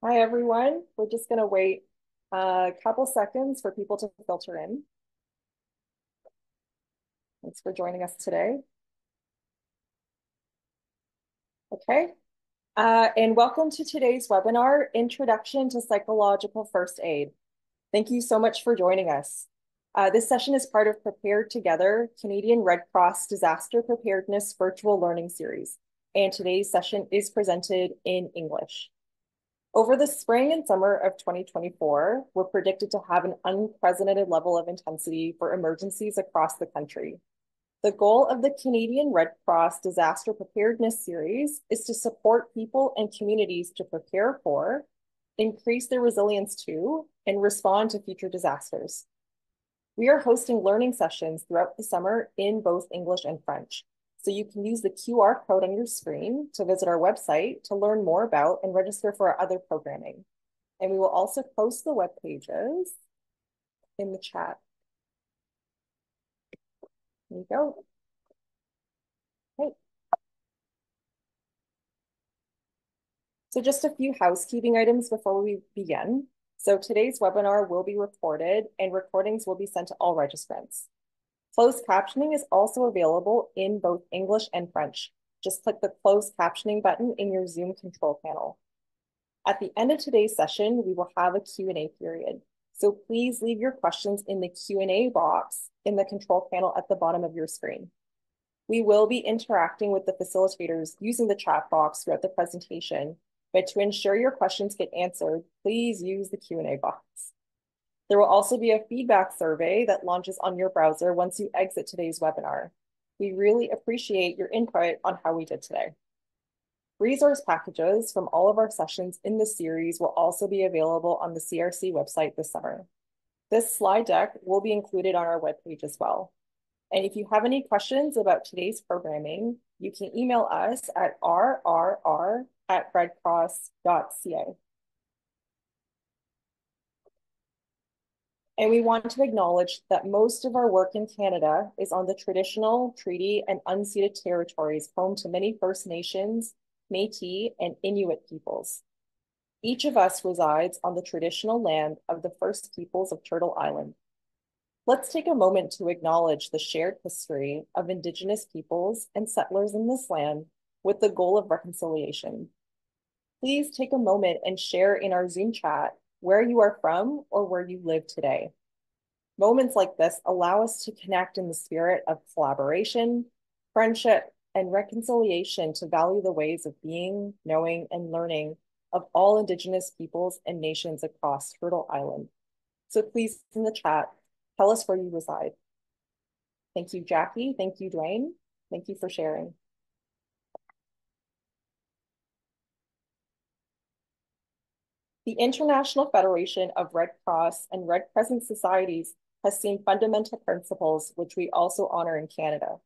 Hi, everyone. We're just going to wait a couple seconds for people to filter in. Thanks for joining us today. Okay. And welcome to today's webinar, Introduction to Psychological First Aid. Thank you so much for joining us. This session is part of Prepared Together, Canadian Red Cross Disaster Preparedness Virtual Learning Series. And today's session is presented in English. Over the spring and summer of 2024, we're predicted to have an unprecedented level of intensity for emergencies across the country. The goal of the Canadian Red Cross Disaster Preparedness Series is to support people and communities to prepare for, increase their resilience to, and respond to future disasters. We are hosting learning sessions throughout the summer in both English and French. So you can use the QR code on your screen to visit our website to learn more about and register for our other programming. And we will also post the web pages in the chat. There you go. Okay. So just a few housekeeping items before we begin. So today's webinar will be recorded and recordings will be sent to all registrants. Closed captioning is also available in both English and French. Just click the closed captioning button in your Zoom control panel. At the end of today's session, we will have a Q&A period. So please leave your questions in the Q&A box in the control panel at the bottom of your screen. We will be interacting with the facilitators using the chat box throughout the presentation, but to ensure your questions get answered, please use the Q&A box. There will also be a feedback survey that launches on your browser once you exit today's webinar. We really appreciate your input on how we did today. Resource packages from all of our sessions in the series will also be available on the CRC website this summer. This slide deck will be included on our webpage as well. And if you have any questions about today's programming, you can email us at rrr@redcross.ca. And we want to acknowledge that most of our work in Canada is on the traditional, treaty, and unceded territories home to many First Nations, Métis, and Inuit peoples. Each of us resides on the traditional land of the First Peoples of Turtle Island. Let's take a moment to acknowledge the shared history of Indigenous peoples and settlers in this land with the goal of reconciliation. Please take a moment and share in our Zoom chat where you are from or where you live today. Moments like this allow us to connect in the spirit of collaboration, friendship, and reconciliation to value the ways of being, knowing, and learning of all Indigenous peoples and nations across Turtle Island. So please, in the chat, tell us where you reside. Thank you, Jackie. Thank you, Dwayne. Thank you for sharing. The International Federation of Red Cross and Red Crescent Societies has seen fundamental principles which we also honor in Canada.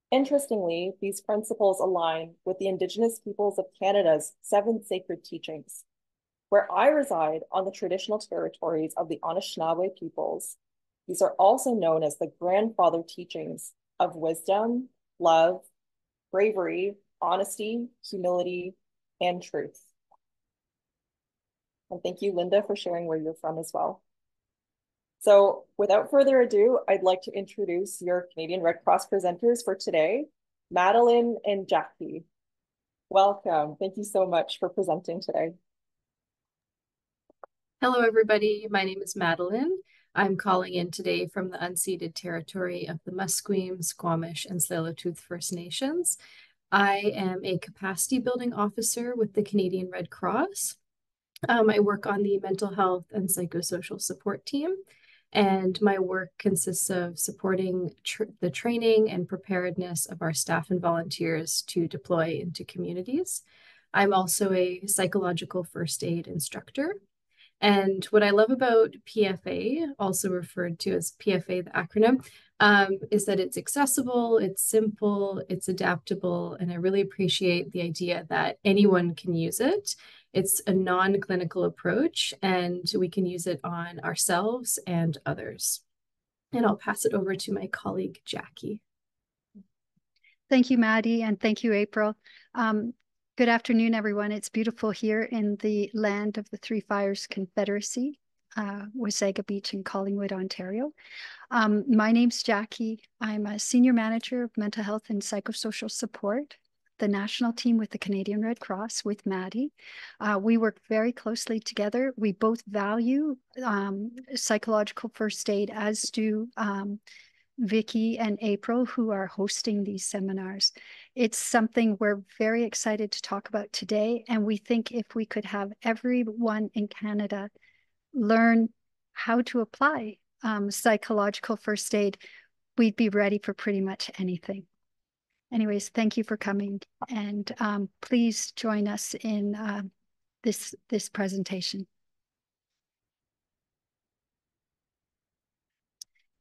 Interestingly, these principles align with the Indigenous peoples of Canada's 7 sacred teachings. Where I reside on the traditional territories of the Anishinaabe peoples, these are also known as the grandfather teachings of wisdom, love, bravery, honesty, humility, and truth. And thank you, Linda, for sharing where you're from as well. So without further ado, I'd like to introduce your Canadian Red Cross presenters for today, Madeline and Jackie. Welcome. Thank you so much for presenting today. Hello, everybody. My name is Madeline. I'm calling in today from the unceded territory of the Musqueam, Squamish, and Tsleil-Waututh First Nations. I am a capacity building officer with the Canadian Red Cross. I work on the mental health and psychosocial support team, and my work consists of supporting the training and preparedness of our staff and volunteers to deploy into communities. I'm also a psychological first aid instructor. And what I love about PFA, also referred to as PFA, the acronym, is that it's accessible, it's simple, it's adaptable, and I really appreciate the idea that anyone can use it. It's a non-clinical approach, and we can use it on ourselves and others. And I'll pass it over to my colleague, Jackie. Thank you, Maddie, and thank you, April. Good afternoon, everyone. It's beautiful here in the land of the Three Fires Confederacy, Wasaga Beach in Collingwood, Ontario. My name's Jackie. I'm a senior manager of mental health and psychosocial support, the national team with the Canadian Red Cross with Maddie. We work very closely together. We both value psychological first aid, as do Vicky and April, who are hosting these seminars. It's something we're very excited to talk about today. And we think if we could have everyone in Canada learn how to apply psychological first aid, we'd be ready for pretty much anything. Anyways, thank you for coming. And please join us in this presentation.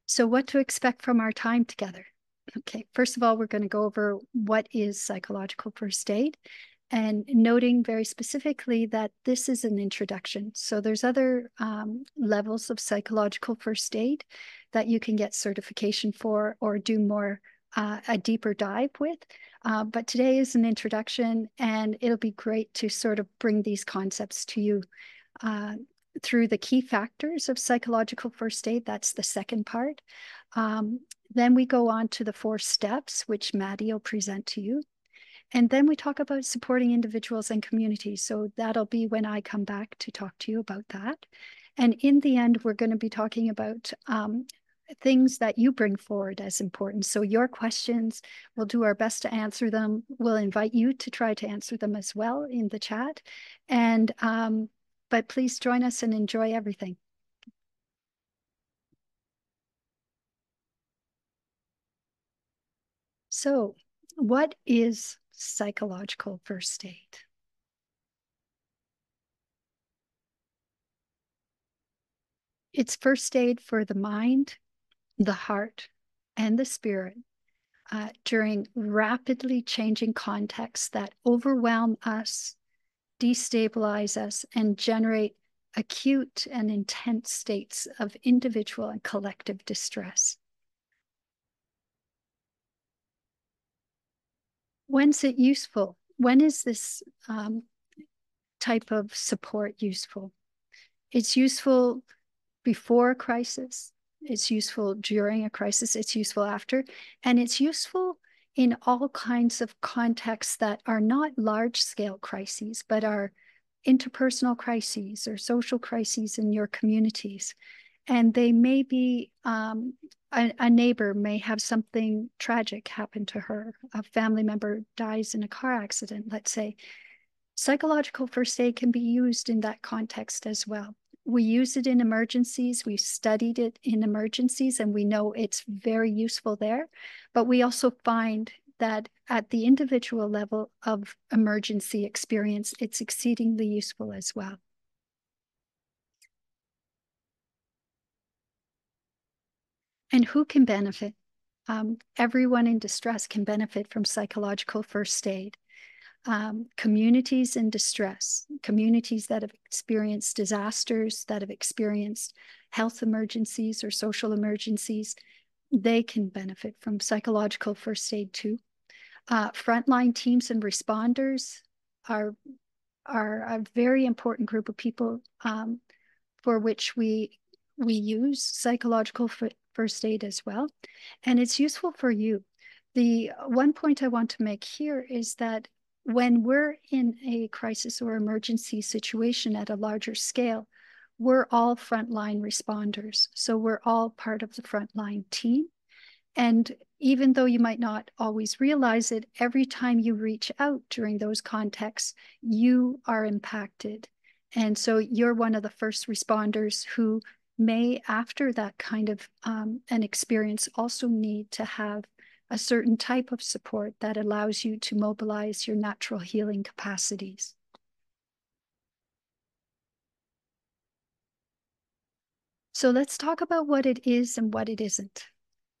So what to expect from our time together? Okay, first of all, we're going to go over what is psychological first aid and noting very specifically that this is an introduction. So there's other levels of psychological first aid that you can get certification for or do more a deeper dive with. But today is an introduction, and it'll be great to sort of bring these concepts to you through the key factors of psychological first aid. That's the second part. Then we go on to the 4 steps, which Maddie will present to you. And then we talk about supporting individuals and communities. So that'll be when I come back to talk to you about that. And in the end, we're going to be talking about things that you bring forward as important. So your questions, we'll do our best to answer them. We'll invite you to try to answer them as well in the chat. And but please join us and enjoy everything. So, what is psychological first aid? It's first aid for the mind, the heart, and the spirit during rapidly changing contexts that overwhelm us, destabilize us, and generate acute and intense states of individual and collective distress. When's it useful? When is this type of support useful? It's useful before a crisis. It's useful during a crisis. It's useful after. And it's useful in all kinds of contexts that are not large-scale crises, but are interpersonal crises or social crises in your communities. And they may be, a neighbor may have something tragic happen to her. A family member dies in a car accident, let's say. Psychological first aid can be used in that context as well. We use it in emergencies. We've studied it in emergencies, and we know it's very useful there. But we also find that at the individual level of emergency experience, it's exceedingly useful as well. And who can benefit? Everyone in distress can benefit from psychological first aid. Communities in distress, communities that have experienced disasters, that have experienced health emergencies or social emergencies, they can benefit from psychological first aid too. Frontline teams and responders are a very important group of people for which we use psychological first aid as well. And it's useful for you. The one point I want to make here is that when we're in a crisis or emergency situation at a larger scale, we're all frontline responders. So we're all part of the frontline team. And even though you might not always realize it, every time you reach out during those contexts, you are impacted. And so you're one of the first responders who may, after that kind of an experience, also need to have a certain type of support that allows you to mobilize your natural healing capacities. So let's talk about what it is and what it isn't.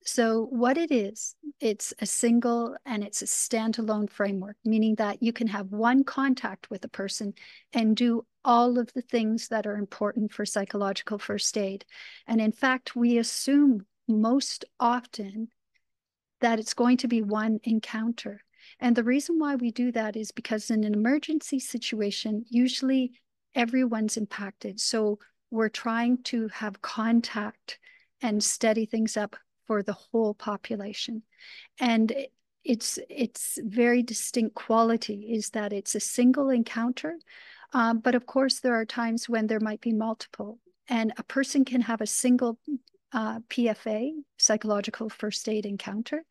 So what it is, it's a single and it's a standalone framework, meaning that you can have one contact with a person and do all of the things that are important for psychological first aid. And in fact, we assume most often that it's going to be one encounter. And the reason why we do that is because in an emergency situation, usually everyone's impacted. So we're trying to have contact and steady things up for the whole population. And its very distinct quality is that it's a single encounter. But of course, there are times when there might be multiple. And a person can have a single PFA, psychological first aid encounter.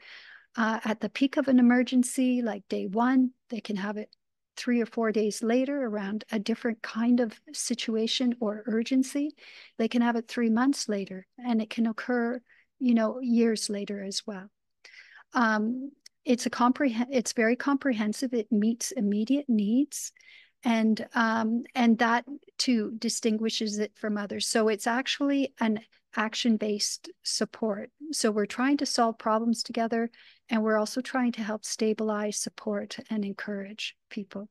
At the peak of an emergency, like day one, they can have it 3 or 4 days later around a different kind of situation or urgency. They can have it 3 months later, and it can occur, years later as well. It's very comprehensive. It meets immediate needs, and that too distinguishes it from others. So it's actually an action-based support. So we're trying to solve problems together, and we're also trying to help stabilize, support, and encourage people.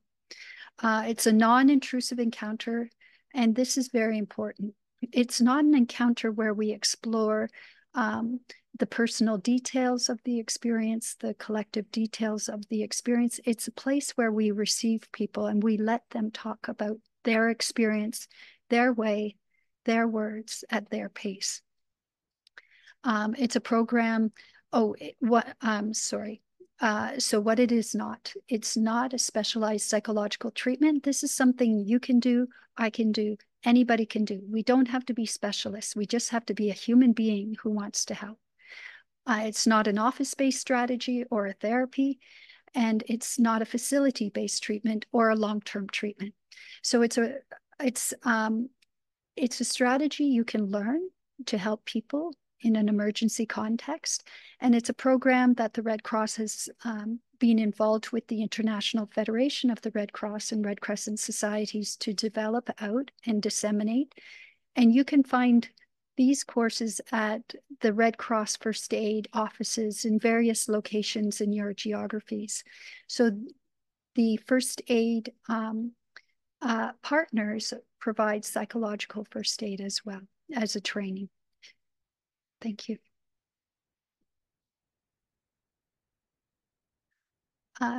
It's a non-intrusive encounter, and this is very important. It's not an encounter where we explore the personal details of the experience, the collective details of the experience. It's a place where we receive people and we let them talk about their experience, their way, their words at their pace. It's a program. So what it is not, it's not a specialized psychological treatment. This is something you can do, I can do, anybody can do. We don't have to be specialists. We just have to be a human being who wants to help. It's not an office-based strategy or a therapy, and it's not a facility-based treatment or a long-term treatment. So it's a strategy you can learn to help people in an emergency context. And it's a program that the Red Cross has been involved with the International Federation of the Red Cross and Red Crescent Societies to develop out and disseminate. And you can find these courses at the Red Cross First Aid offices in various locations in your geographies. So the first aid partners provide psychological first aid as well as a training. Thank you.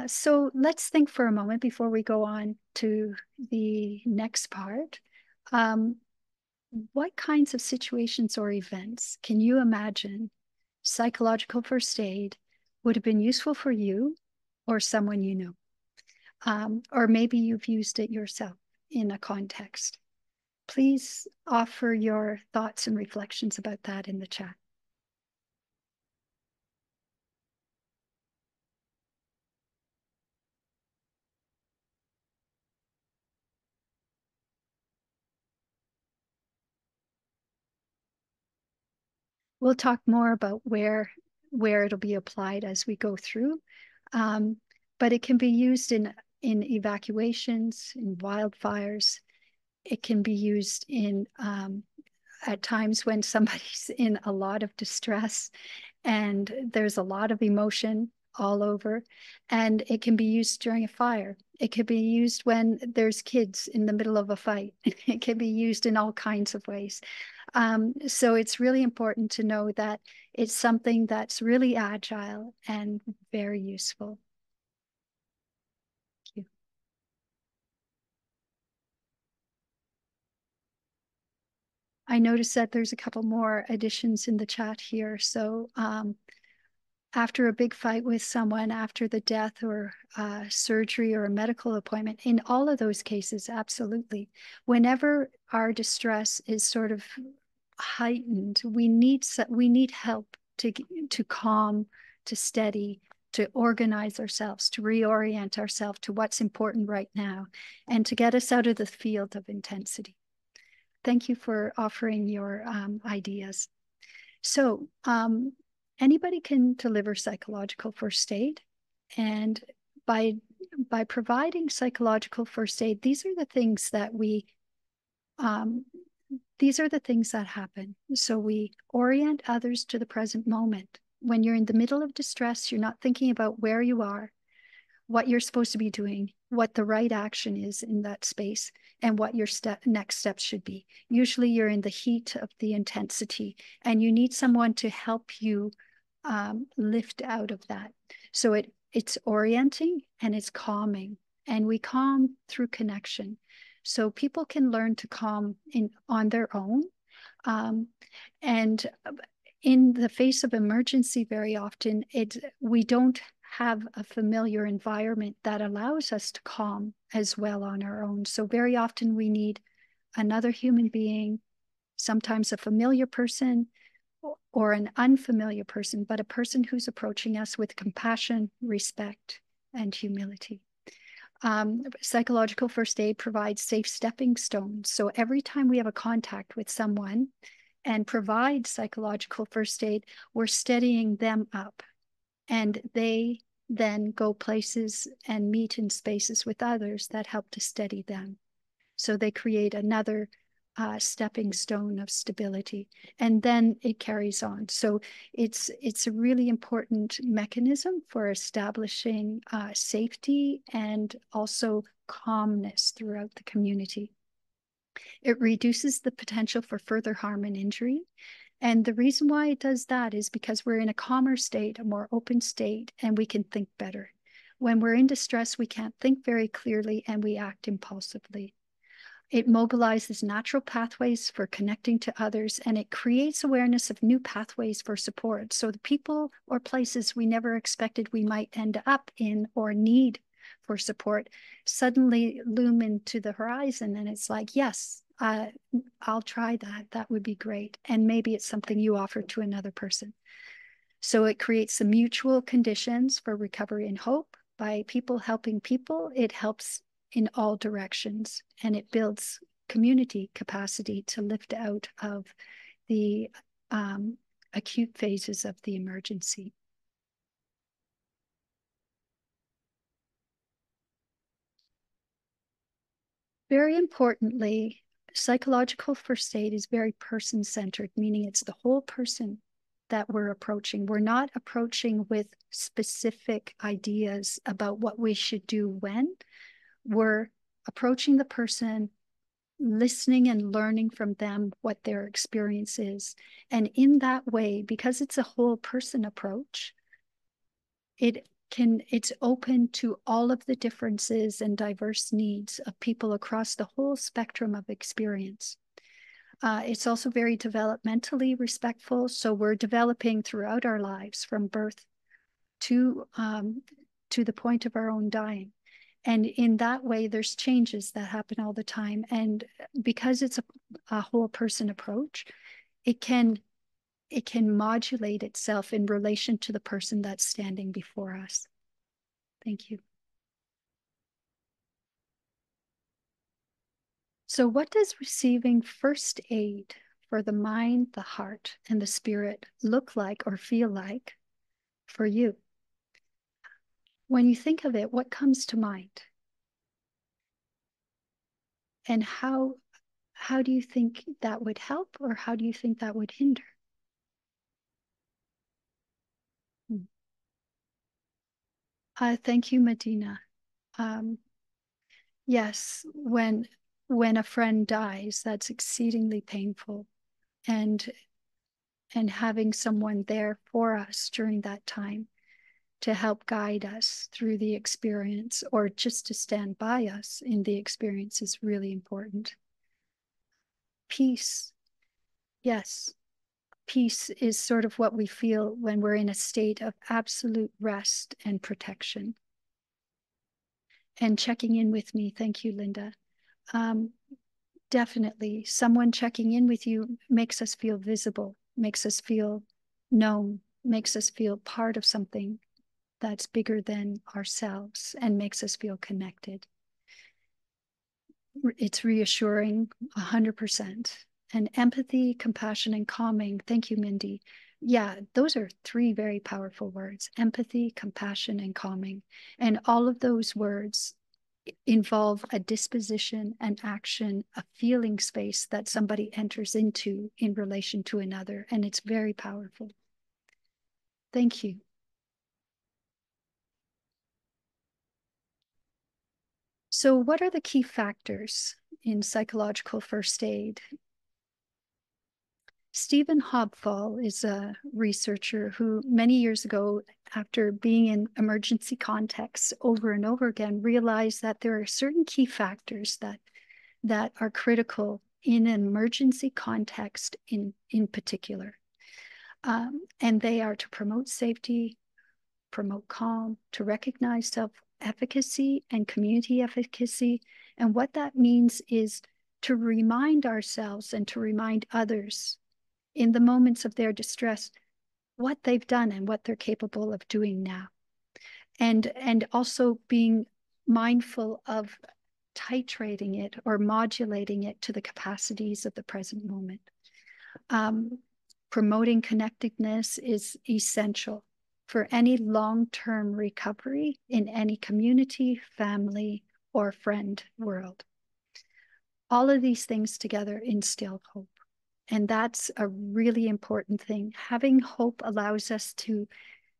So let's think for a moment before we go on to the next part. What kinds of situations or events can you imagine psychological first aid would have been useful for you or someone you know? Or maybe you've used it yourself in a context. Please offer your thoughts and reflections about that in the chat. We'll talk more about where it'll be applied as we go through, but it can be used in evacuations, in wildfires. It can be used in at times when somebody's in a lot of distress and there's a lot of emotion all over, and it can be used during a fire. It could be used when there's kids in the middle of a fight. It can be used in all kinds of ways. So it's really important to know that it's something that's really agile and very useful. Thank you. I noticed that there's a couple more additions in the chat here. So after a big fight with someone, after the death or surgery or a medical appointment, in all of those cases, absolutely. Whenever our distress is sort of heightened, we need help to calm, to steady, to organize ourselves, to reorient ourselves to what's important right now, and to get us out of the field of intensity. Thank you for offering your ideas. So anybody can deliver psychological first aid, and by providing psychological first aid, these are the things that happen. So we orient others to the present moment. When you're in the middle of distress, you're not thinking about where you are, what you're supposed to be doing, what the right action is in that space, and what your next steps should be. Usually you're in the heat of the intensity and you need someone to help you lift out of that. So it's orienting and it's calming, and we calm through connection. So people can learn to calm on their own. Um, and in the face of emergency, very often we don't have a familiar environment that allows us to calm as well on our own. So very often we need another human being, sometimes a familiar person or an unfamiliar person, but a person who's approaching us with compassion, respect, and humility. Psychological first aid provides safe stepping stones. So every time we have a contact with someone and provide psychological first aid, we're steadying them up, and they then go places and meet in spaces with others that help to steady them. So they create another stepping stone of stability, and then it carries on. So it's a really important mechanism for establishing safety and also calmness throughout the community. It reduces the potential for further harm and injury. And the reason why it does that is because we're in a calmer state, a more open state, and we can think better. When we're in distress, we can't think very clearly and we act impulsively. It mobilizes natural pathways for connecting to others, and it creates awareness of new pathways for support. So the people or places we never expected we might end up in or need for support suddenly loom into the horizon. And it's like, yes, I'll try that. That would be great. And maybe it's something you offer to another person. So it creates some mutual conditions for recovery and hope. By people helping people, it helps in all directions, and it builds community capacity to lift out of the acute phases of the emergency. Very importantly, psychological first aid is very person-centered, meaning it's the whole person that we're approaching. We're not approaching with specific ideas about what we should do when. We're approaching the person, listening and learning from them what their experience is. And in that way, because it's a whole person approach, it's open to all of the differences and diverse needs of people across the whole spectrum of experience. It's also very developmentally respectful. So we're developing throughout our lives from birth to the point of our own dying. And in that way, there's changes that happen all the time. And because it's a whole person approach, it can modulate itself in relation to the person that's standing before us. Thank you. So what does receiving first aid for the mind, the heart, and the spirit look like or feel like for you? When you think of it, what comes to mind? And how do you think that would help, or how do you think that would hinder? Thank you, Medina. Yes, when a friend dies, that's exceedingly painful, and having someone there for us during that time to help guide us through the experience, or just to stand by us in the experience, is really important. Peace, yes. Peace is sort of what we feel when we're in a state of absolute rest and protection. And checking in with me, thank you, Linda. Definitely, someone checking in with you makes us feel visible, makes us feel known, makes us feel part of something that's bigger than ourselves, and makes us feel connected. It's reassuring, 100%. And empathy, compassion, and calming. Thank you, Mindy. Yeah, those are three very powerful words: empathy, compassion, and calming. And all of those words involve a disposition, an action, a feeling space that somebody enters into in relation to another. And it's very powerful. Thank you. So what are the key factors in psychological first aid? Stephen Hobfall is a researcher who many years ago, after being in emergency contexts over and over again, realized that there are certain key factors that are critical in an emergency context in particular. And they are to promote safety, promote calm, to recognize self-efficacy and community efficacy. And what that means is to remind ourselves and to remind others in the moments of their distress what they've done and what they're capable of doing now. And also being mindful of titrating it or modulating it to the capacities of the present moment. Promoting connectedness is essential for any long-term recovery in any community, family, or friend world. All of these things together instill hope. And that's a really important thing. Having hope allows us to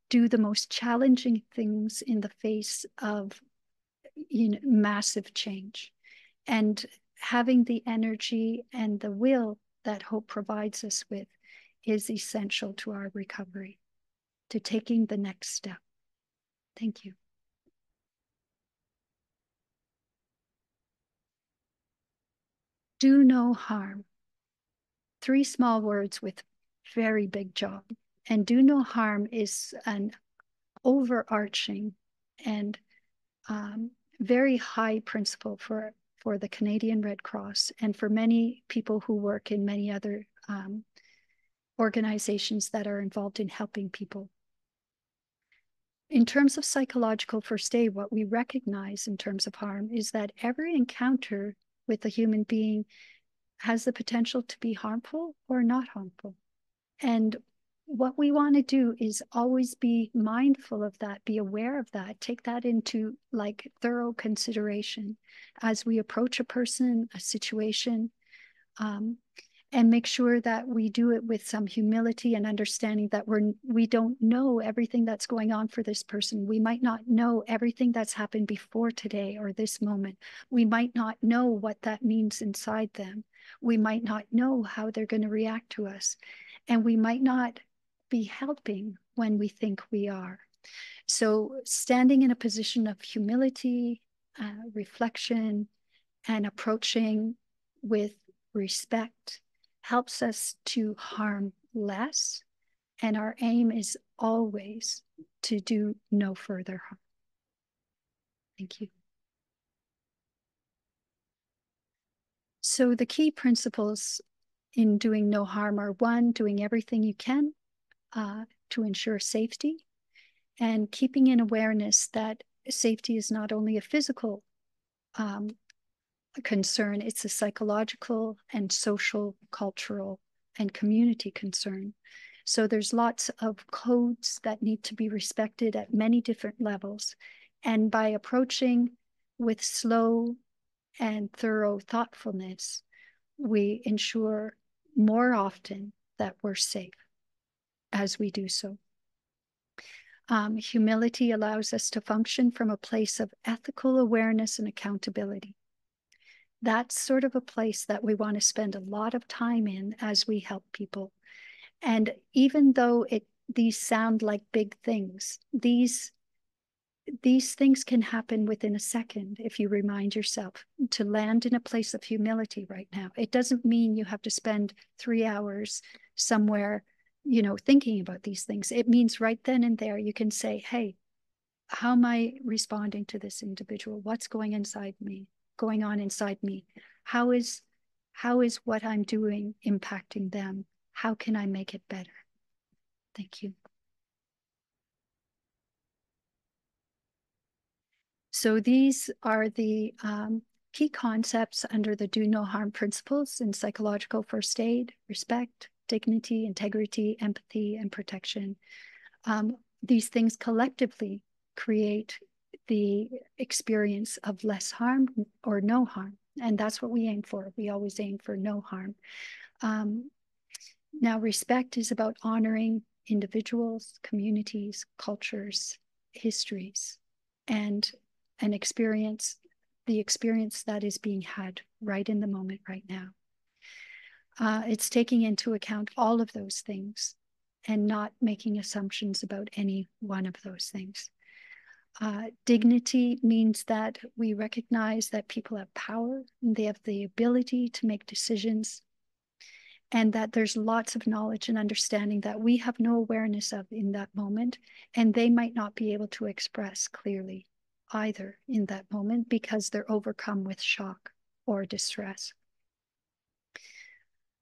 do the most challenging things in the face of massive change. And having the energy and the will that hope provides us with is essential to our recovery, to taking the next step. Thank you. Do no harm. 3 small words with very big job. And do no harm is an overarching and very high principle for the Canadian Red Cross and for many people who work in many other organizations that are involved in helping people. In terms of psychological first aid, what we recognize in terms of harm is that every encounter with a human being has the potential to be harmful or not harmful. And what we want to do is always be mindful of that, be aware of that, take that into like thorough consideration as we approach a person, a situation, and make sure that we do it with some humility and understanding that we don't know everything that's going on for this person. We might not know everything that's happened before today or this moment. We might not know what that means inside them. We might not know how they're going to react to us. And we might not be helping when we think we are. So standing in a position of humility, reflection, and approaching with respect helps us to harm less. And our aim is always to do no further harm. Thank you. So the key principles in doing no harm are: 1, doing everything you can to ensure safety, and keeping in awareness that safety is not only a physical concern, it's a psychological and social, cultural, and community concern. So there's lots of codes that need to be respected at many different levels. And by approaching with slow and thorough thoughtfulness, we ensure more often that we're safe as we do so. Humility allows us to function from a place of ethical awareness and accountability. That's sort of a place that we want to spend a lot of time in as we help people. And even though these sound like big things, these things can happen within a second if you remind yourself to land in a place of humility right now. It doesn't mean you have to spend 3 hours somewhere, thinking about these things. It means right then and there you can say, hey, how am I responding to this individual? What's going on inside me? How is what I'm doing impacting them? How can I make it better? Thank you. So these are the key concepts under the do no harm principles in psychological first aid: respect, dignity, integrity, empathy, and protection. These things collectively create the experience of less harm or no harm. And that's what we aim for. We always aim for no harm. Now, respect is about honoring individuals, communities, cultures, histories, and the experience that is being had right in the moment right now. It's taking into account all of those things and not making assumptions about any one of those things. Dignity means that we recognize that people have power and they have the ability to make decisions, and that there's lots of knowledge and understanding that we have no awareness of in that moment, and they might not be able to express clearly either in that moment because they're overcome with shock or distress.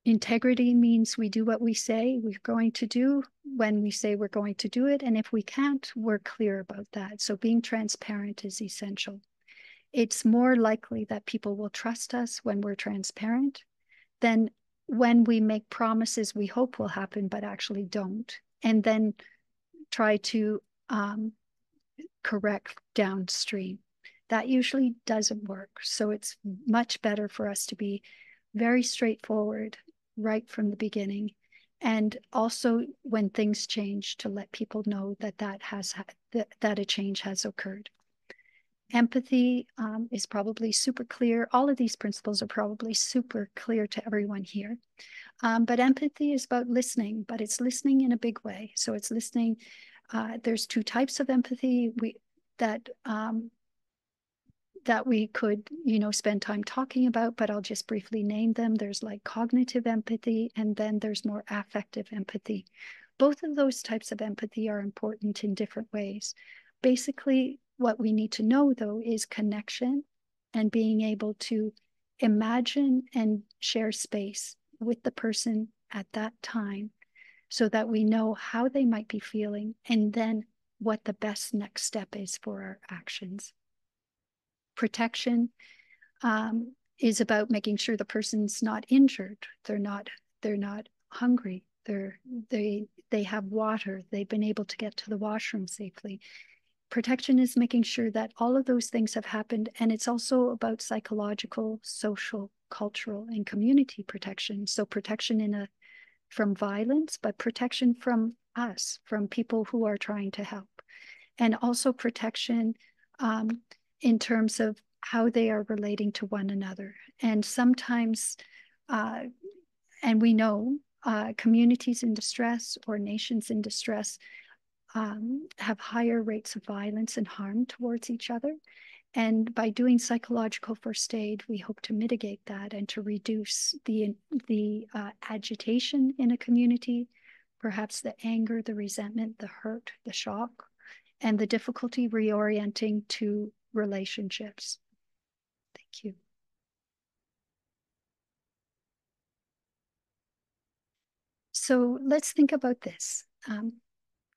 Integrity means we do what we say we're going to do when we say we're going to do it. And if we can't, we're clear about that. So being transparent is essential. It's more likely that people will trust us when we're transparent than when we make promises we hope will happen, but actually don't. And then try to correct downstream. That usually doesn't work. So it's much better for us to be very straightforward right from the beginning, and also when things change to let people know that that a change has occurred. Empathy is probably super clear. All of these principles are probably super clear to everyone here. But empathy is about listening, but it's listening in a big way. So it's listening. There's two types of empathy that we could, spend time talking about, but I'll just briefly name them. There's like cognitive empathy, and then there's more affective empathy. Both of those types of empathy are important in different ways. Basically, what we need to know, though, is connection and being able to imagine and share space with the person at that time so that we know how they might be feeling and then what the best next step is for our actions. Protection is about making sure the person's not injured. They're not hungry. They have water. They've been able to get to the washroom safely. Protection is making sure that all of those things have happened. And it's also about psychological, social, cultural, and community protection. So protection from violence, but protection from us, from people who are trying to help. And also protection in terms of how they are relating to one another. And sometimes, and we know communities in distress or nations in distress have higher rates of violence and harm towards each other. And by doing psychological first aid, we hope to mitigate that and to reduce the agitation in a community, perhaps the anger, the resentment, the hurt, the shock, and the difficulty reorienting to relationships. Thank you. So let's think about this.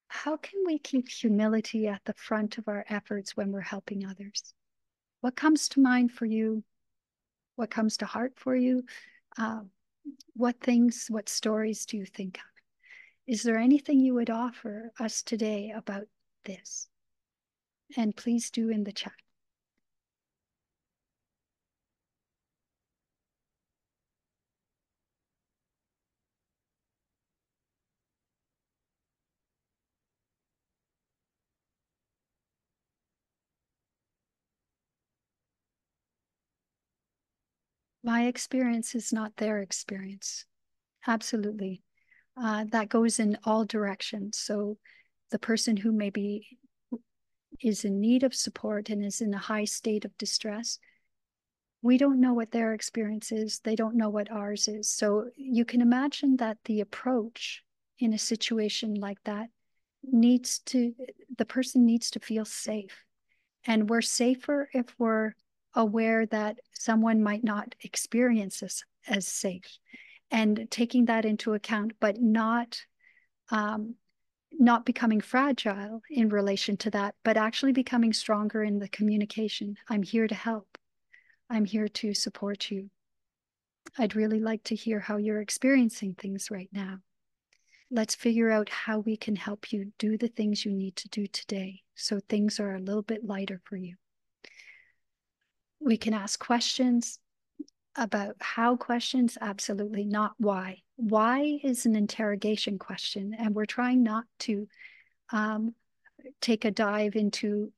How can we keep humility at the front of our efforts when we're helping others? What comes to mind for you? What comes to heart for you? What stories do you think of? Is there anything you would offer us today about this? And please do in the chat. My experience is not their experience. Absolutely. That goes in all directions. So the person who maybe is in need of support and is in a high state of distress, we don't know what their experience is. They don't know what ours is. So you can imagine that the approach in a situation like that the person needs to feel safe. And we're safer if we're aware that someone might not experience us as safe, and taking that into account, but not becoming fragile in relation to that, but actually becoming stronger in the communication. I'm here to help. I'm here to support you. I'd really like to hear how you're experiencing things right now. Let's figure out how we can help you do the things you need to do today so things are a little bit lighter for you. We can ask questions about how questions, absolutely not why. Why is an interrogation question, and we're trying not to take a dive into,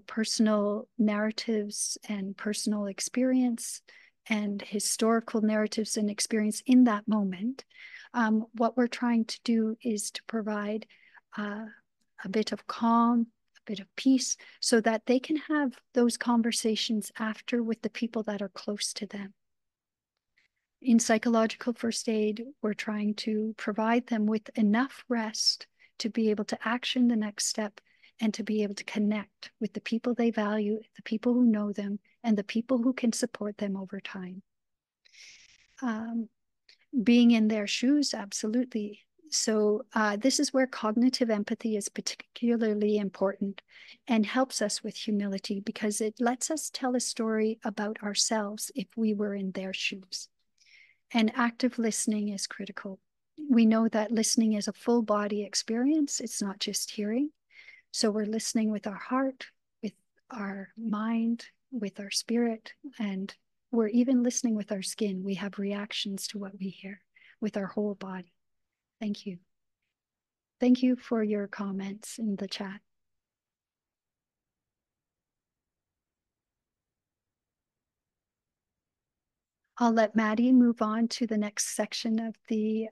personal narratives and personal experience. and historical narratives and experience in that moment, what we're trying to do is to provide a bit of calm, a bit of peace, so that they can have those conversations after with the people that are close to them. In psychological first aid, we're trying to provide them with enough rest to be able to action the next step and to be able to connect with the people they value, the people who know them, and the people who can support them over time. Being in their shoes, absolutely. So this is where cognitive empathy is particularly important and helps us with humility, because it lets us tell a story about ourselves if we were in their shoes. And active listening is critical. We know that listening is a full body experience. It's not just hearing. So we're listening with our heart, with our mind, with our spirit, and we're even listening with our skin. We have reactions to what we hear with our whole body. Thank you. Thank you for your comments in the chat. I'll let Maddie move on to the next section of the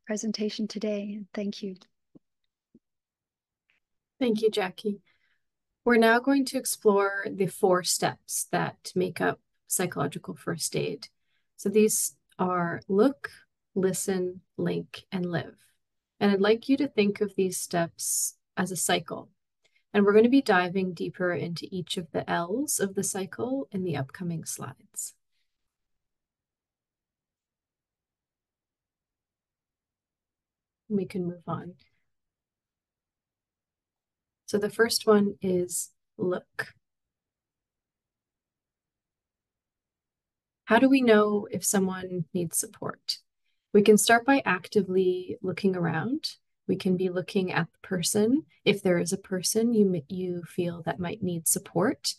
presentation today. Thank you. Thank you, Jackie. We're now going to explore the 4 steps that make up psychological first aid. So these are look, listen, link, and live. And I'd like you to think of these steps as a cycle. And we're going to be diving deeper into each of the L's of the cycle in the upcoming slides. We can move on. So the first one is look. How do we know if someone needs support? We can start by actively looking around. We can be looking at the person. If there is a person you feel that might need support,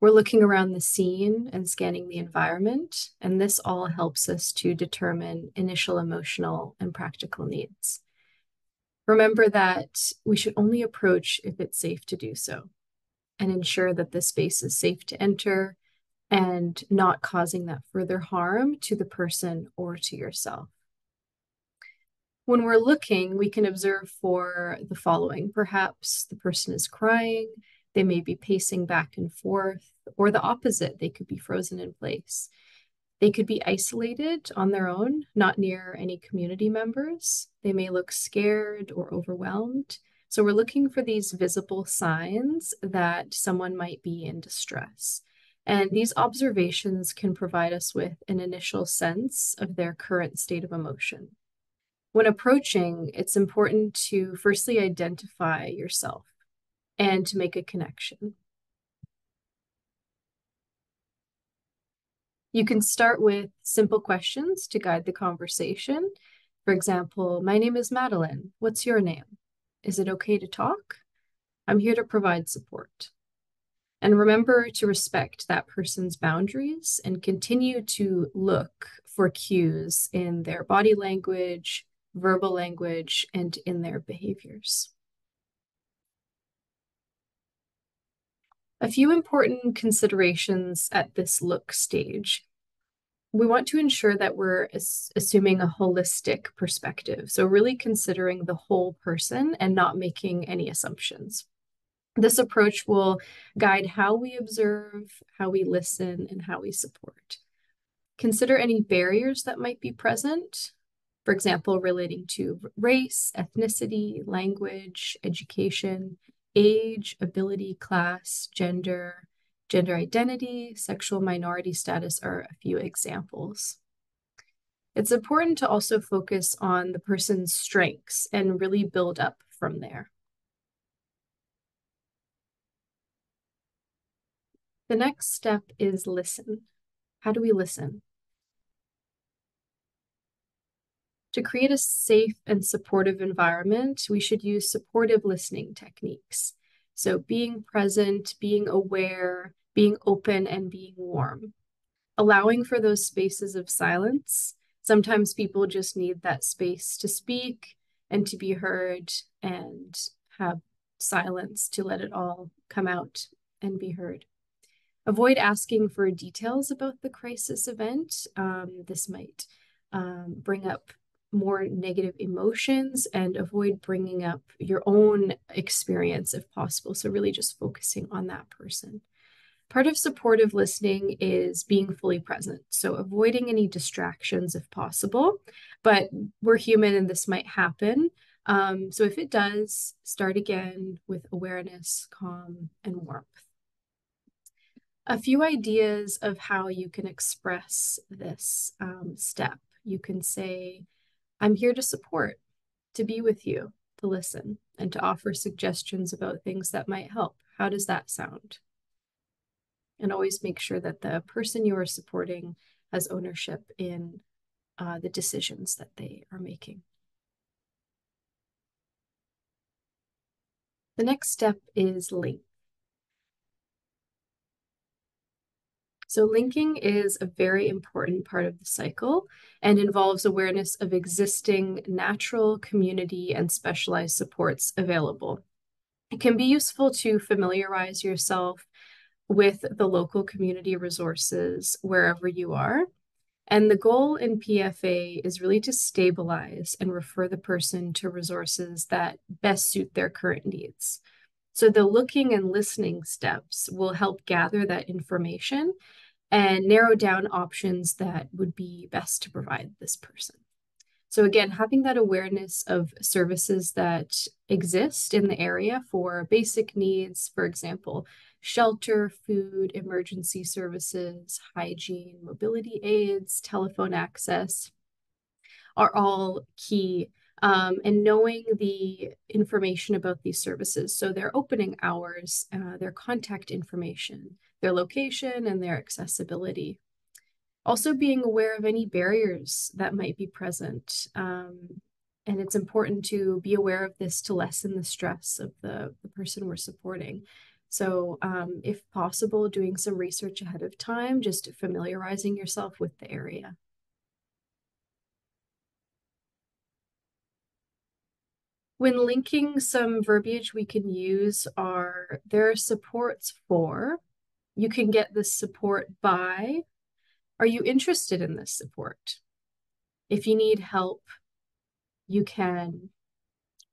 we're looking around the scene and scanning the environment, and this all helps us to determine initial emotional and practical needs. Remember that we should only approach if it's safe to do so, and ensure that the space is safe to enter and not causing that further harm to the person or to yourself. When we're looking, we can observe for the following. Perhaps the person is crying, they may be pacing back and forth, or the opposite, they could be frozen in place. They could be isolated on their own, not near any community members. They may look scared or overwhelmed. So we're looking for these visible signs that someone might be in distress. And these observations can provide us with an initial sense of their current state of emotion. When approaching, it's important to firstly identify yourself and to make a connection. You can start with simple questions to guide the conversation. For example, my name is Madeline. What's your name? Is it okay to talk? I'm here to provide support. And remember to respect that person's boundaries and continue to look for cues in their body language, verbal language, and in their behaviors. A few important considerations at this look stage. We want to ensure that we're assuming a holistic perspective. So really considering the whole person and not making any assumptions. This approach will guide how we observe, how we listen, and how we support. Consider any barriers that might be present. For example, relating to race, ethnicity, language, education, age, ability, class, gender identity, sexual minority status are a few examples. It's important to also focus on the person's strengths and really build up from there. The next step is listen. How do we listen? To create a safe and supportive environment, we should use supportive listening techniques. So being present, being aware, being open, and being warm. Allowing for those spaces of silence. Sometimes people just need that space to speak and to be heard and have silence to let it all come out and be heard. Avoid asking for details about the crisis event. This might bring up more negative emotions, and avoid bringing up your own experience if possible. So really just focusing on that person. Part of supportive listening is being fully present. So avoiding any distractions if possible, but we're human and this might happen. So if it does, start again with awareness, calm, and warmth. A few ideas of how you can express this step. You can say, I'm here to support, to be with you, to listen, and to offer suggestions about things that might help. How does that sound? And always make sure that the person you are supporting has ownership in the decisions that they are making. The next step is link. So linking is a very important part of the cycle and involves awareness of existing natural, community, and specialized supports available. It can be useful to familiarize yourself with the local community resources wherever you are. And the goal in PFA is really to stabilize and refer the person to resources that best suit their current needs. So the looking and listening steps will help gather that information and narrow down options that would be best to provide this person. So again, having that awareness of services that exist in the area for basic needs, for example, shelter, food, emergency services, hygiene, mobility aids, telephone access, are all key. And knowing the information about these services, so their opening hours, their contact information, their location, and their accessibility. Also being aware of any barriers that might be present. And it's important to be aware of this to lessen the stress of the person we're supporting. So if possible, doing some research ahead of time, just familiarizing yourself with the area. When linking, some verbiage we can use are, there are supports for, you can get this support by, are you interested in this support? If you need help, you can,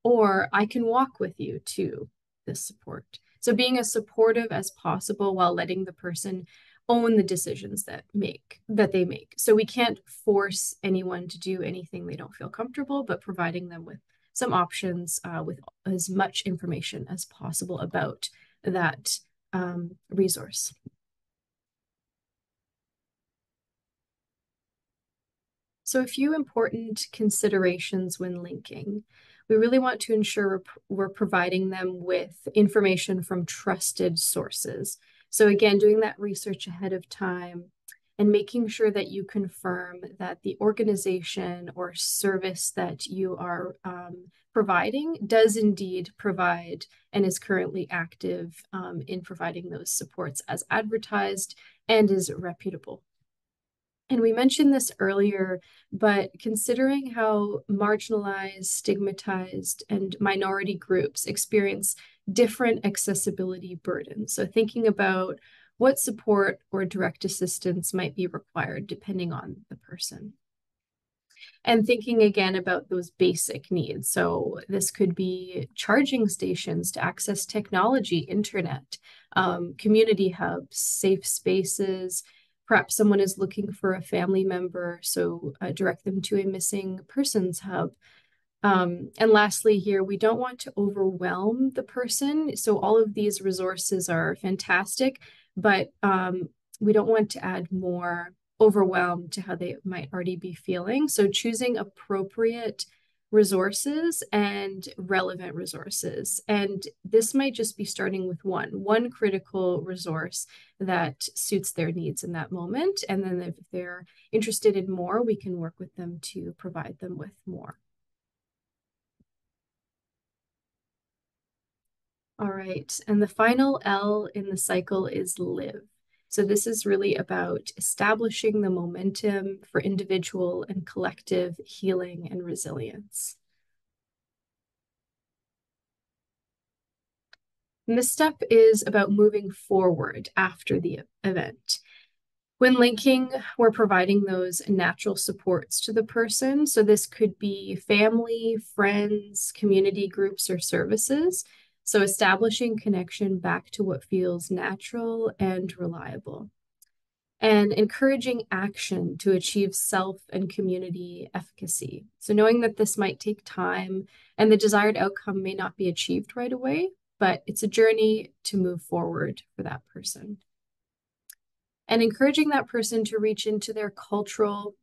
or I can walk with you to this support. So being as supportive as possible while letting the person own the decisions that they make. So we can't force anyone to do anything they don't feel comfortable, but providing them with some options with as much information as possible about that resource. So a few important considerations when linking. We really want to ensure we're providing them with information from trusted sources. So again, doing that research ahead of time and making sure that you confirm that the organization or service that you are providing does indeed provide and is currently active in providing those supports as advertised and is reputable. And we mentioned this earlier, but considering how marginalized, stigmatized, and minority groups experience different accessibility burdens. So thinking about what support or direct assistance might be required depending on the person. And thinking again about those basic needs. So this could be charging stations to access technology, internet, community hubs, safe spaces. Perhaps someone is looking for a family member, so direct them to a missing persons hub. And lastly here, we don't want to overwhelm the person. So all of these resources are fantastic, but we don't want to add more overwhelm to how they might already be feeling. So choosing appropriate resources and relevant resources. And this might just be starting with one critical resource that suits their needs in that moment. And then if they're interested in more, we can work with them to provide them with more. All right, and the final L in the cycle is live. So this is really about establishing the momentum for individual and collective healing and resilience. Misstep is about moving forward after the event. When linking, we're providing those natural supports to the person. So this could be family, friends, community groups, or services. So establishing connection back to what feels natural and reliable. And encouraging action to achieve self and community efficacy. So knowing that this might take time and the desired outcome may not be achieved right away, but it's a journey to move forward for that person. And encouraging that person to reach into their cultural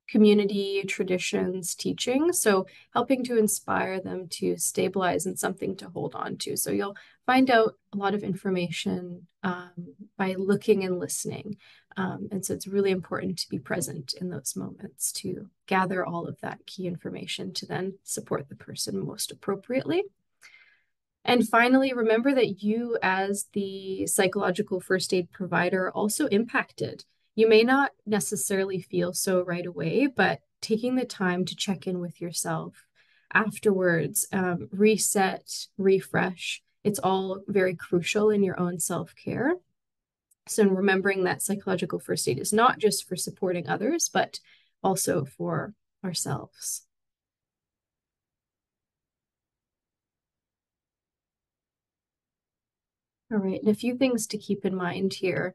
community traditions, teaching. So helping to inspire them to stabilize and something to hold on to. So you'll find out a lot of information by looking and listening. And so it's really important to be present in those moments to gather all of that key information to then support the person most appropriately. And finally, remember that you, as the psychological first aid provider, are also impacted. You may not necessarily feel so right away, but taking the time to check in with yourself afterwards, reset, refresh, it's all very crucial in your own self-care. So remembering that psychological first aid is not just for supporting others, but also for ourselves. All right, and a few things to keep in mind here.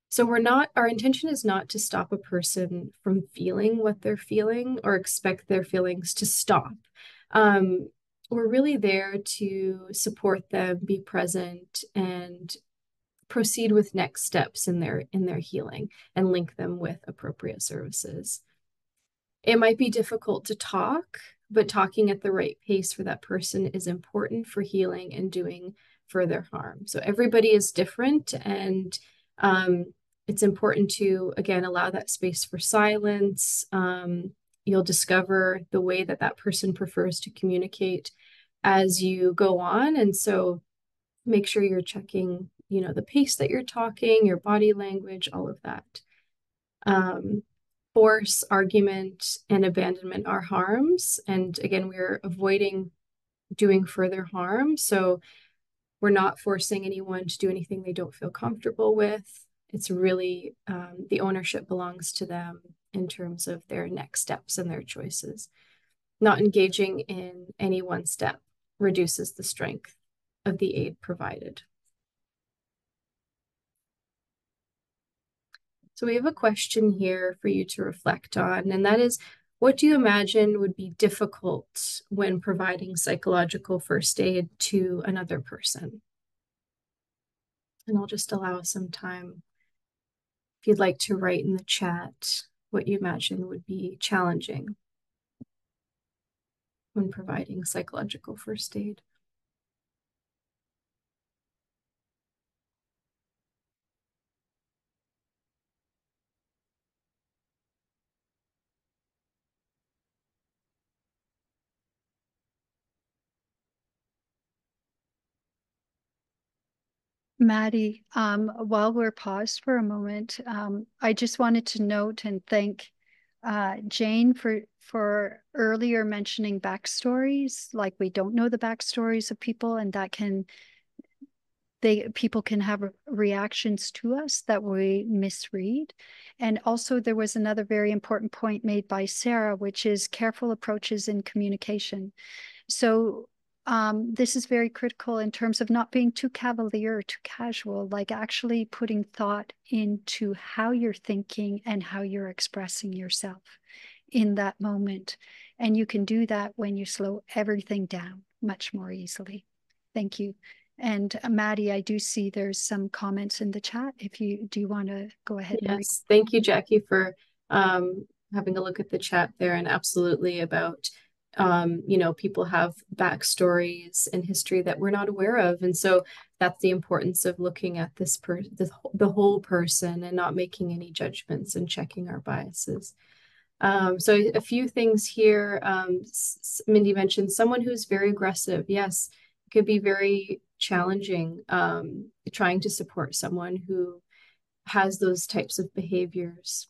So our intention is not to stop a person from feeling what they're feeling or expect their feelings to stop. We're really there to support them, be present, and proceed with next steps in their healing and link them with appropriate services. It might be difficult to talk, but talking at the right pace for that person is important for healing and doing further harm. So everybody is different, and it's important to, again, allow that space for silence. You'll discover the way that that person prefers to communicate as you go on. And so make sure you're checking, the pace that you're talking, your body language, all of that. Force, argument, and abandonment are harms. And again, we're avoiding doing further harm. So we're not forcing anyone to do anything they don't feel comfortable with. It's really the ownership belongs to them in terms of their next steps and their choices. Not engaging in any one step reduces the strength of the aid provided. So we have a question here for you to reflect on, and that is, what do you imagine would be difficult when providing psychological first aid to another person? And I'll just allow some time if you'd like to write in the chat what you imagine would be challenging when providing psychological first aid. Maddie, while we're paused for a moment, I just wanted to note and thank Jane for earlier mentioning backstories. Like, we don't know the backstories of people, and that people can have reactions to us that we misread. And also there was another very important point made by Sarah, which is careful approaches in communication. So this is very critical in terms of not being too cavalier or too casual, like actually putting thought into how you're thinking and how you're expressing yourself in that moment. And you can do that when you slow everything down much more easily. Thank you. And Maddie, I do see there's some comments in the chat. Do you want to go ahead? Yes, thank you, Jackie, for having a look at the chat there, and absolutely about people have backstories and history that we're not aware of. And so that's the importance of looking at the whole person and not making any judgments and checking our biases. So a few things here. Mindy mentioned someone who's very aggressive. Yes, it could be very challenging trying to support someone who has those types of behaviors.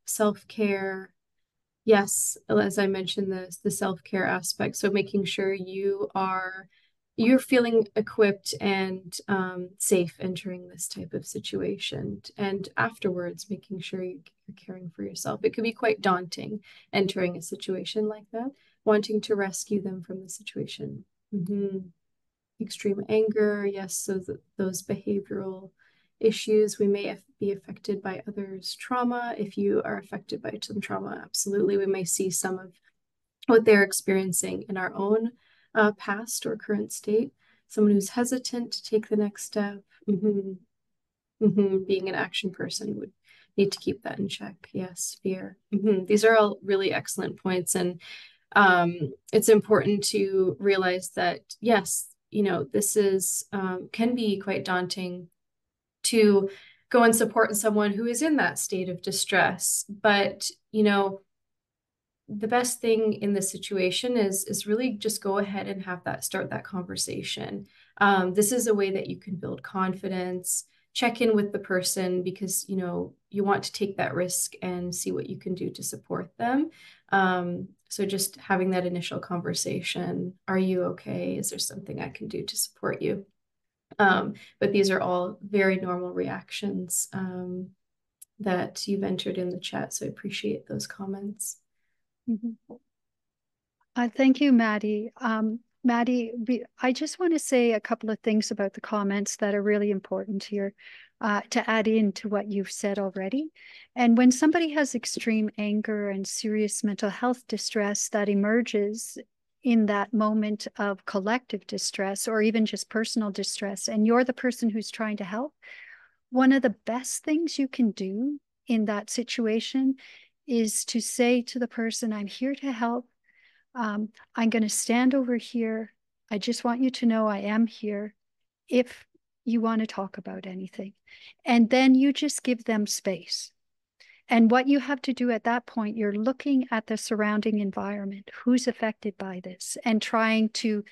Self-care. Yes, as I mentioned, the self-care aspect. So making sure you are, you're feeling equipped and safe entering this type of situation. And afterwards, making sure you're caring for yourself. It could be quite daunting entering a situation like that, wanting to rescue them from the situation. Extreme anger, yes, so those behavioral issues. We may be affected by others' trauma. If you are affected by some trauma, absolutely, we may see some of what they're experiencing in our own past or current state. Someone who's hesitant to take the next step, being an action person would need to keep that in check. Yes, fear. These are all really excellent points. And it's important to realize that, yes, this is can be quite daunting to go and support someone who is in that state of distress. But, the best thing in this situation is really just go ahead and start that conversation. This is a way that you can build confidence, check in with the person, because you want to take that risk and see what you can do to support them. So just having that initial conversation, are you okay? Is there something I can do to support you? But these are all very normal reactions that you've entered in the chat. So I appreciate those comments. Thank you, Maddie. Maddie, I just want to say a couple of things about the comments that are really important here to add into what you've said already. And when somebody has extreme anger and serious mental health distress that emerges in that moment of collective distress or even just personal distress, and you're the person who's trying to help, one of the best things you can do in that situation is to say to the person, I'm here to help. I'm going to stand over here. I just want you to know I am here if you want to talk about anything. And then you just give them space. And what you have to do at that point, you're looking at the surrounding environment, who's affected by this, and trying to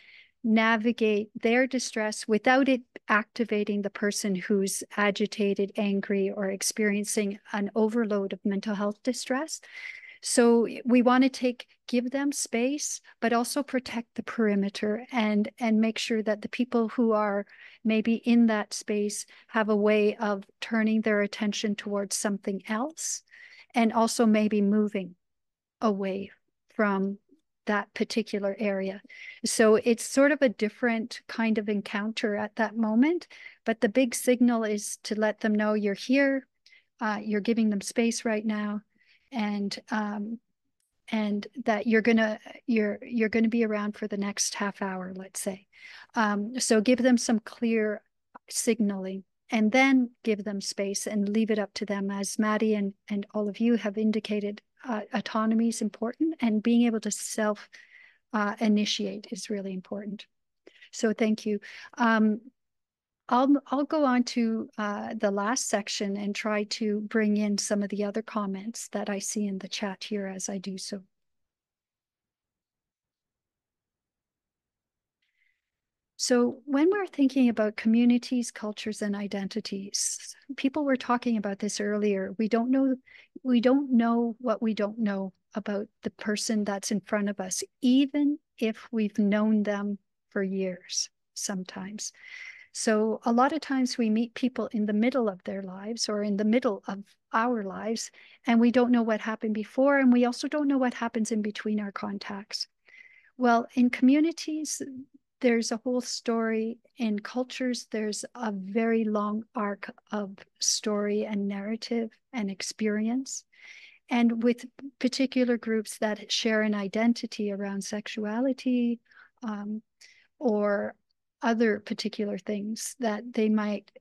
navigate their distress without it activating the person who's agitated, angry, or experiencing an overload of mental health distress. So we want to give them space, but also protect the perimeter and make sure that the people who are maybe in that space have a way of turning their attention towards something else, and also maybe moving away from that particular area. So it's sort of a different kind of encounter at that moment, but the big signal is to let them know you're here, you're giving them space right now, and that you're gonna be around for the next half hour, let's say. So give them some clear signaling, and then give them space and leave it up to them. As Maddie and all of you have indicated, autonomy is important, and being able to self initiate is really important. So thank you. I'll go on to the last section and try to bring in some of the other comments that I see in the chat here as I do so. So when we're thinking about communities, cultures, and identities, people were talking about this earlier. We don't know what we don't know about the person that's in front of us, even if we've known them for years sometimes. So a lot of times we meet people in the middle of their lives or in the middle of our lives, and we don't know what happened before, and we also don't know what happens in between our contacts. Well, in communities, there's a whole story. In cultures, there's a very long arc of story and narrative and experience. And with particular groups that share an identity around sexuality or other particular things that they might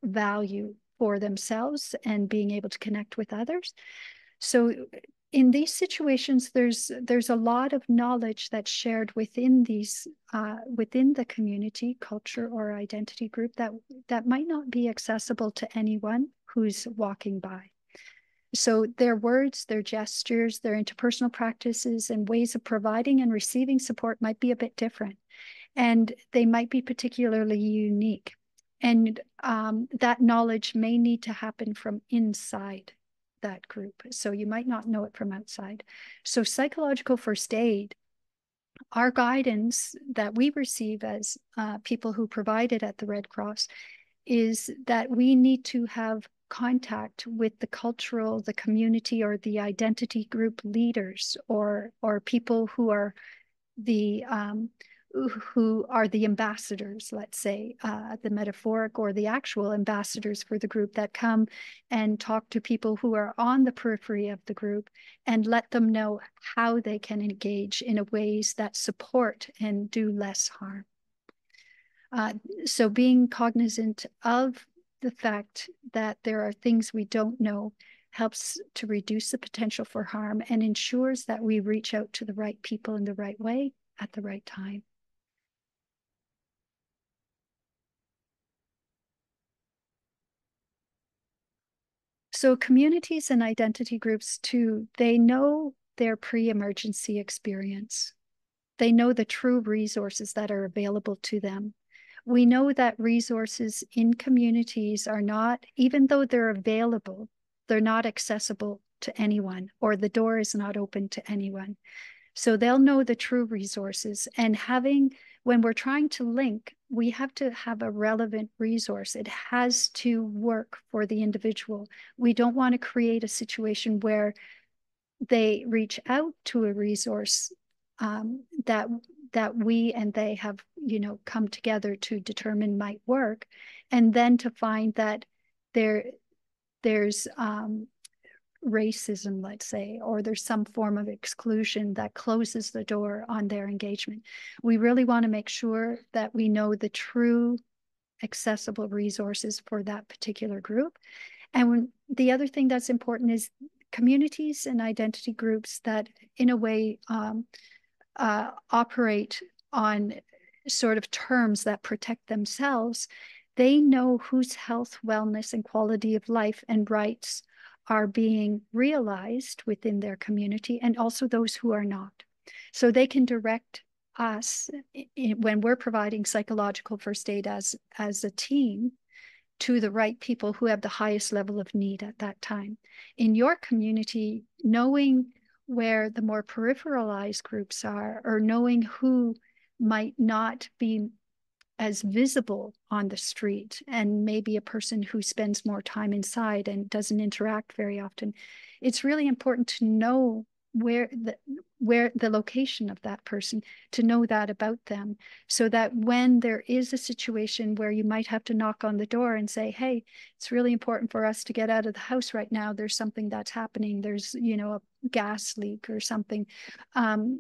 value for themselves and being able to connect with others. So in these situations, there's a lot of knowledge that's shared within these within the community, culture, or identity group that might not be accessible to anyone who's walking by. So their words, their gestures, their interpersonal practices, and ways of providing and receiving support might be a bit different, and they might be particularly unique. And that knowledge may need to happen from inside that group. So you might not know it from outside. So psychological first aid Our guidance that we receive as people who provide it at the Red Cross is that we need to have contact with the cultural, the community, or the identity group leaders, or people who are the ambassadors, let's say, the metaphoric or the actual ambassadors for the group, that come and talk to people who are on the periphery of the group and let them know how they can engage in ways that support and do less harm. So being cognizant of the fact that there are things we don't know helps to reduce the potential for harm and ensures that we reach out to the right people in the right way at the right time. So communities and identity groups too, they know their pre-emergency experience. They know the true resources that are available to them. We know that resources in communities are not, even though they're available, they're not accessible to anyone, or the door is not open to anyone. So they'll know the true resources. And when we're trying to link, we have to have a relevant resource. It has to work for the individual. We don't want to create a situation where they reach out to a resource that we and they have, come together to determine might work, and then to find that there's racism, let's say, or there's some form of exclusion that closes the door on their engagement. We really want to make sure that we know the true accessible resources for that particular group. And the other thing that's important is communities and identity groups that, in a way, operate on sort of terms that protect themselves. They know whose health, wellness, and quality of life and rights are being realized within their community, and also those who are not. So they can direct us when we're providing psychological first aid as a team to the right people who have the highest level of need at that time. In your community, knowing where the more peripheralized groups are, or knowing who might not be as visible on the street, and maybe a person who spends more time inside and doesn't interact very often, it's really important to know where the location of that person, to know that about them, so that when there is a situation where you might have to knock on the door and say, hey, it's really important for us to get out of the house right now, there's something that's happening, there's a gas leak or something,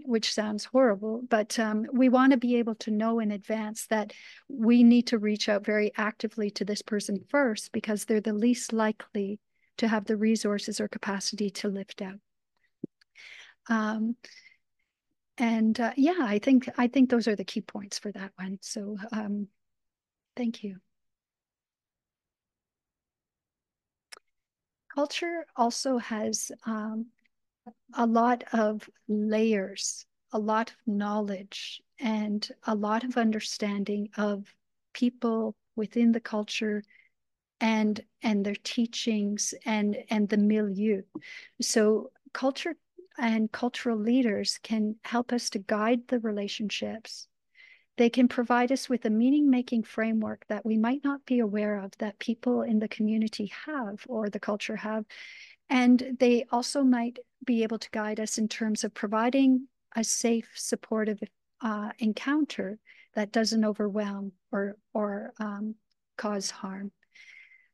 which sounds horrible, but we want to be able to know in advance that we need to reach out very actively to this person first, because they're the least likely to have the resources or capacity to lift out. Yeah, I think those are the key points for that one. So thank you. Culture also has a lot of layers, a lot of knowledge, and a lot of understanding of people within the culture and their teachings and the milieu. So culture and cultural leaders can help us to guide the relationships. They can provide us with a meaning-making framework that we might not be aware of, that people in the community have or the culture have. And they also might be able to guide us in terms of providing a safe, supportive encounter that doesn't overwhelm or cause harm.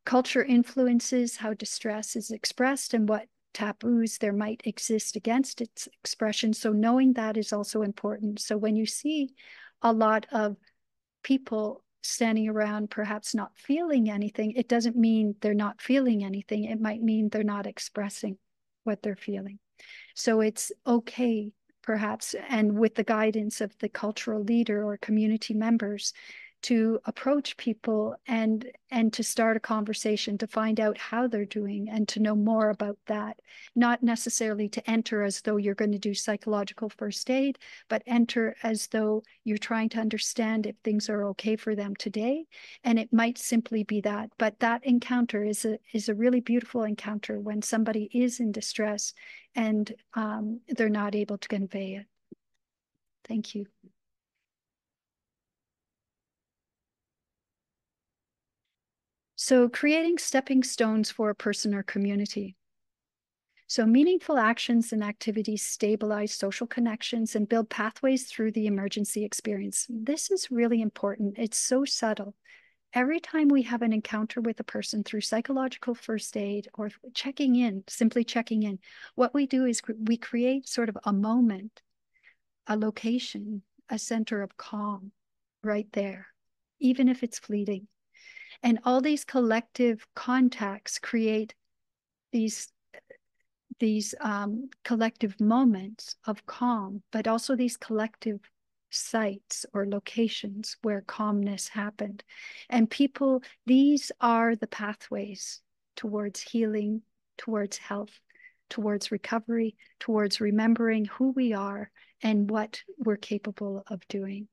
Culture influences how distress is expressed and what taboos there might exist against its expression. So knowing that is also important. So when you see a lot of people standing around perhaps not feeling anything, it doesn't mean they're not feeling anything. It might mean they're not expressing what they're feeling. So it's okay, perhaps, and with the guidance of the cultural leader or community members, to approach people and to start a conversation, to find out how they're doing and to know more about that. Not necessarily to enter as though you're going to do psychological first aid, but enter as though you're trying to understand if things are okay for them today. And it might simply be that, but that encounter is a really beautiful encounter when somebody is in distress and they're not able to convey it. Thank you. So creating stepping stones for a person or community. So meaningful actions and activities stabilize social connections and build pathways through the emergency experience. This is really important. It's so subtle. Every time we have an encounter with a person through psychological first aid or checking in, simply checking in, what we do is we create sort of a moment, a location, a center of calm right there, even if it's fleeting. And all these collective contacts create these collective moments of calm, but also these collective sites or locations where calmness happened. And people, these are the pathways towards healing, towards health, towards recovery, towards remembering who we are and what we're capable of doing.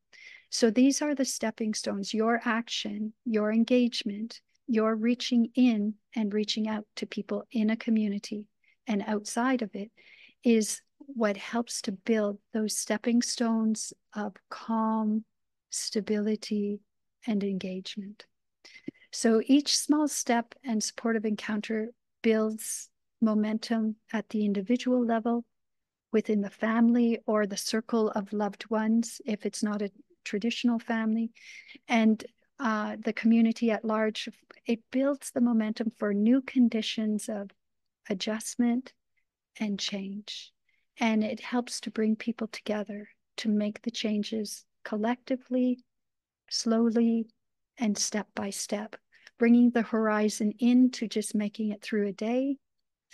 So these are the stepping stones, your action, your engagement, your reaching in and reaching out to people in a community and outside of it is what helps to build those stepping stones of calm, stability, and engagement. So each small step and supportive encounter builds momentum at the individual level, within the family or the circle of loved ones, if it's not a traditional family, and the community at large. It builds the momentum for new conditions of adjustment and change. And it helps to bring people together to make the changes collectively, slowly, and step by step, bringing the horizon into just making it through a day,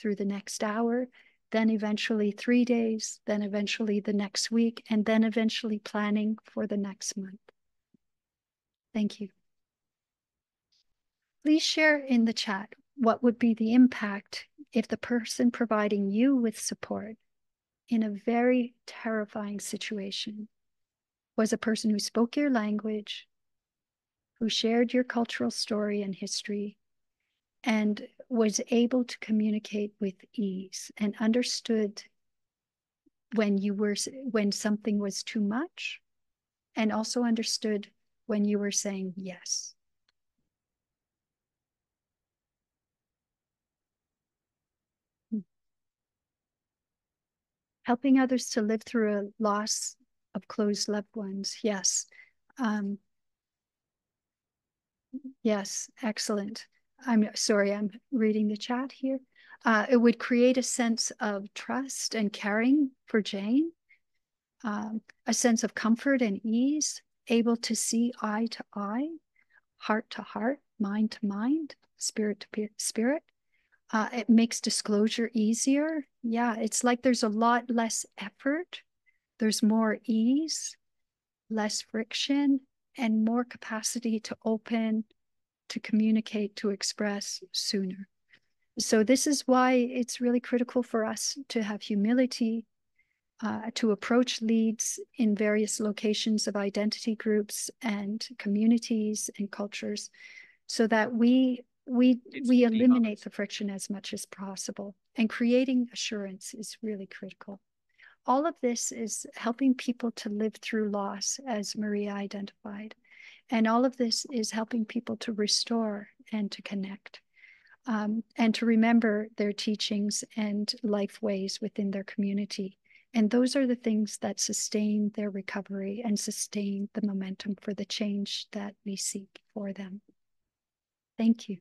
through the next hour, then eventually 3 days, then eventually the next week, and then eventually planning for the next month. Thank you. Please share in the chat what would be the impact if the person providing you with support in a very terrifying situation was a person who spoke your language, who shared your cultural story and history, and was able to communicate with ease and understood when something was too much, and also understood when you were saying yes. Helping others to live through a loss of close loved ones. Yes. Yes, excellent. I'm sorry, I'm reading the chat here. It would create a sense of trust and caring for Jane, a sense of comfort and ease, able to see eye to eye, heart to heart, mind to mind, spirit to spirit. It makes disclosure easier. Yeah, it's like there's a lot less effort. There's more ease, less friction, and more capacity to open, to communicate, to express sooner. So this is why it's really critical for us to have humility, to approach leads in various locations of identity groups and communities and cultures, so that we eliminate the friction as much as possible. And creating assurance is really critical. All of this is helping people to live through loss, as Maria identified. And all of this is helping people to restore and to connect, and to remember their teachings and life ways within their community. And those are the things that sustain their recovery and sustain the momentum for the change that we seek for them. Thank you.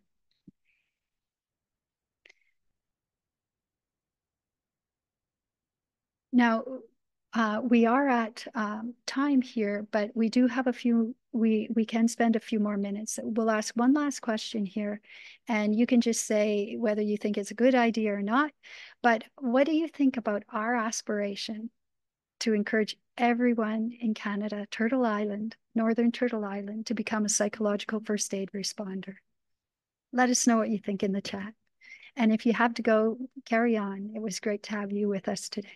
Now, we are at time here, but we do have a few, we can spend a few more minutes. We'll ask one last question here, and you can just say whether you think it's a good idea or not. But what do you think about our aspiration to encourage everyone in Canada, Turtle Island, Northern Turtle Island, to become a psychological first aid responder? Let us know what you think in the chat. And if you have to go, carry on. It was great to have you with us today.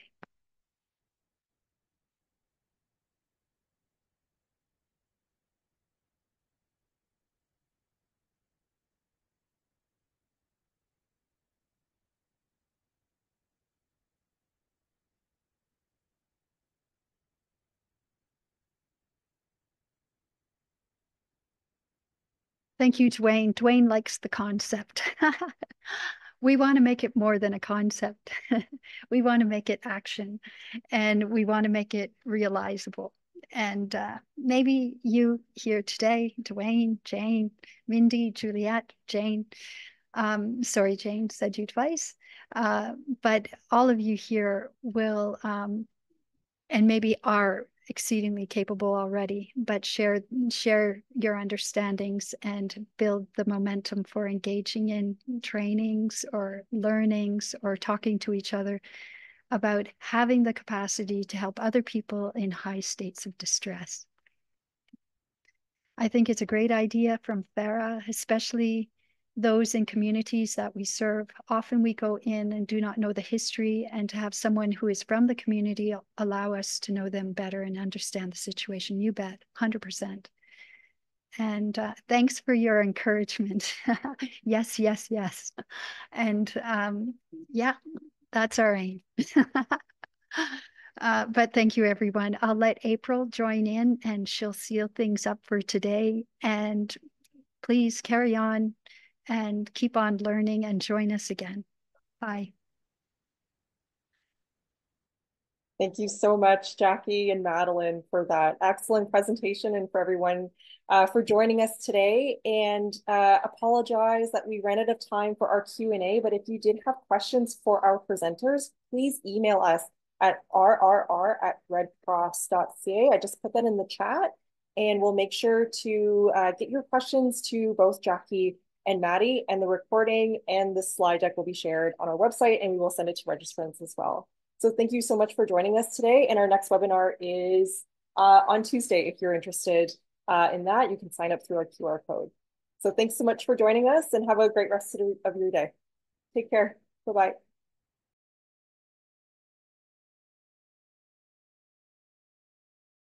Thank you, Dwayne. Dwayne likes the concept. We want to make it more than a concept. We want to make it action, and we want to make it realizable. And maybe you here today, Dwayne, Jane, Mindy, Juliet, Jane. Sorry, Jane said you twice. But all of you here will, and maybe are exceedingly capable already, but share your understandings and build the momentum for engaging in trainings or learnings or talking to each other about having the capacity to help other people in high states of distress. I think it's a great idea from Farah, especially those in communities that we serve. Often we go in and do not know the history, and to have someone who is from the community allow us to know them better and understand the situation. You bet, 100%. And thanks for your encouragement. Yes, yes, yes. And yeah, that's our aim. But thank you, everyone. I'll let April join in and she'll seal things up for today. And please carry on and keep on learning and join us again. Bye. Thank you so much, Jackie and Madeline, for that excellent presentation, and for everyone for joining us today. And apologize that we ran out of time for our Q&A, but if you did have questions for our presenters, please email us at rrr@redcross.ca. I just put that in the chat, and we'll make sure to get your questions to both Jackie and Maddie, and the recording and the slide deck will be shared on our website, and we will send it to registrants as well. So thank you so much for joining us today. And our next webinar is on Tuesday. If you're interested in that, you can sign up through our QR code. So thanks so much for joining us, and have a great rest of your day. Take care. Bye-bye.